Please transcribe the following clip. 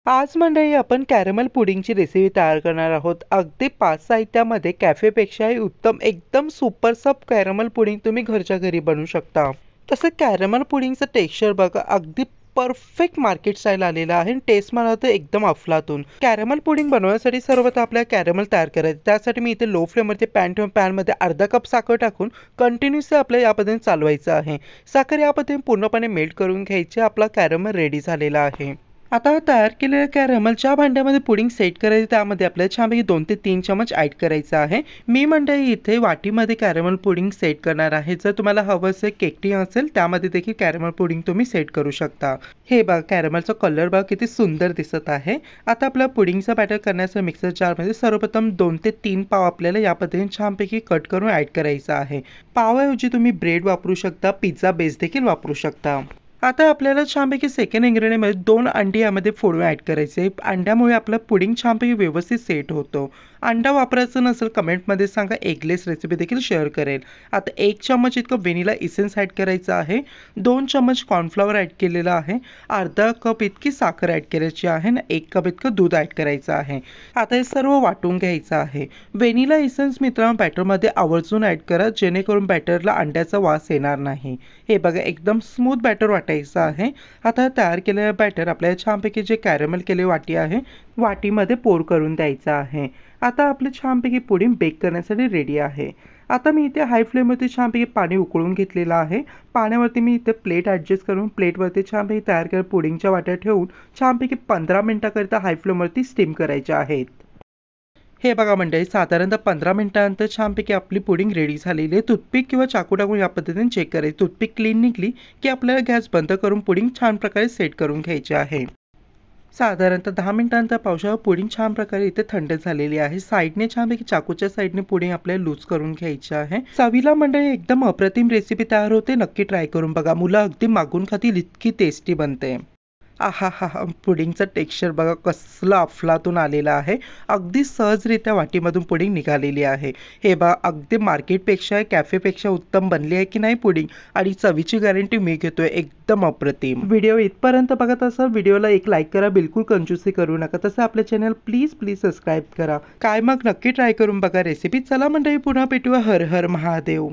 आज मंडळी आपण कॅरमल पुडिंगची रेसिपी तयार करणार आहोत। अगदी 5 साहित्यामध्ये कॅफेपेक्षाही उत्तम एकदम सुपर सॉफ्ट कॅरमल पुडिंग तुम्ही घरच्या घरी बनवू शकता। तसं कॅरमल पुडिंगचं टेक्स्चर बघा अगदी परफेक्ट मार्केट स्टाईल आलेला आहे आणि टेस्ट मला तर एकदम अफलातून। कॅरमल पुडिंग बनवण्यासाठी सर्वप्रथम आपल्याला कॅरमल तयार करायचं। त्यासाठी मी इथे लो फ्लेमवरती पॅन ठेवून पॅनमध्ये अर्धा कप साखर टाकून कंटिन्युअसली आपल्याला या पद्धतीने चालवायचं आहे। साखर या पद्धतीने पूर्णपणे मेल्ट करून घ्यायची। आपला कॅरमल रेडी झालेला आहे। आता तयार केलेल्या कॅरमलच्या भांड्यामध्ये पुडिंग सेट करायचं। त्यामध्ये आपल्याला छानपैकी 2 ते 3 चमच ॲड करायचं आहे। मी मंडळी इथे वाटीमध्ये कॅरमल पुडिंग सेट करणार आहे। जर तुम्हाला हवं असेल केक टीन असेल त्यामध्ये देखील कॅरमल पुडिंग तुम्ही सेट करू शकता। हे बघा कॅरमलचा कलर बघा किती सुंदर दिसत आहे। आता आपला पुडिंगचा बॅटर करण्याचा मिक्सर जारमध्ये सर्वप्रथम 2 ते 3 पाव आपल्याला या पद्धतीने छानपैकी कट करून ॲड करायचा आहे। पावाऐवजी तुम्ही ब्रेड वापरू शकता, पिझ्झा बेस देखील वापरू शकता। आता आपल्याला छानपैकी सेकंड इन्ग्रेडियंटमध्ये 2 अंडी यामध्ये फोडून ॲड करायचे। अंड्यामुळे आपलं पुडिंग छानपैकी व्यवस्थित सेट होतो। अंडा वापरायचं नसेल कमेंटमध्ये सांगा, एगलेस रेसिपी देखील शेअर करेल। आता 1 चम्मच इतकं व्हॅनिला इसेन्स ॲड करायचं आहे। 2 चम्मच कॉर्नफ्लॉवर ॲड केलेला आहे। अर्धा कप इतकी साखर ॲड करायची आहे आणि 1 कप इतकं दूध ॲड करायचं आहे। आता हे सर्व वाटून घ्यायचं आहे। व्हॅनिला इसेन्स मित्रांनो बॅटरमध्ये आवर्जून ॲड करा, जेणेकरून बॅटरला अंड्याचा वास येणार नाही। हे बघा एकदम स्मूथ बॅटर वाटायचं आहे। आता तयार केलेलं बॅटर आपल्याला छानपैकी जे कॅरमल केले वाटी आहे वाटीमध्ये पोर करून द्यायचं आहे। आता आपले छानपैकी पुडिंग बेक करण्यासाठी रेडी आहे। आता मी इथे हाय फ्लेमवरती छानपैकी पाणी उकळून घेतलेलं आहे। पाण्यावरती मी इथे प्लेट ॲडजस्ट करून प्लेटवरती छानपैकी तयार केलेल्या पुडिंगच्या वाट्या ठेवून छानपैकी 15 मिनिटाकरिता हाय फ्लेमवरती स्टीम करायच्या आहेत। हे बघा मंडळी साधारणतः 15 मिनिटांनंतर छानपैकी आपली पुडिंग रेडी झालेली आहे। टूथपिक किंवा चाकू टाकून या पद्धतीने चेक करायची। टूथपिक क्लीन निघली की आपल्याला गॅस बंद करून पुडिंग छान प्रकारे सेट करून घ्यायचे आहे। साधारणतः 10 मिनिटांनंतर पावसाळा पुडिंग छान प्रकारे इथे थंड झालेली आहे। साईडने छानपैकी चाकूच्या साईडने पुडिंग आपल्याला लूज करून घ्यायचे आहे। चवीला मंडळी एकदम अप्रतिम रेसिपी तयार होते, नक्की ट्राय करून बघा। मुलं अगदी मागून खातील इतकी टेस्टी बनते। आहाहा पुडिंगचं टेक्स्चर बघा कसलं अफलातून आलेलं आहे। अगदी सहजरित्या वाटीमधून पुडिंग निघालेली आहे। हे बघा अगदी मार्केटपेक्षा कॅफेपेक्षा उत्तम बनली आहे की नाही पुडिंग, आणि चवीची गॅरंटी मी घेतोय एकदम अप्रतिम। व्हिडिओ इथपर्यंत बघत असाल व्हिडिओला एक लाईक करा, बिलकुल कंजूसी करू नका। तसं आपल्या चॅनल प्लीज सबस्क्राईब करा। काय मग नक्की ट्राय करून बघा रेसिपी। चला मंडळी पुन्हा भेटूया। हर हर महादेव।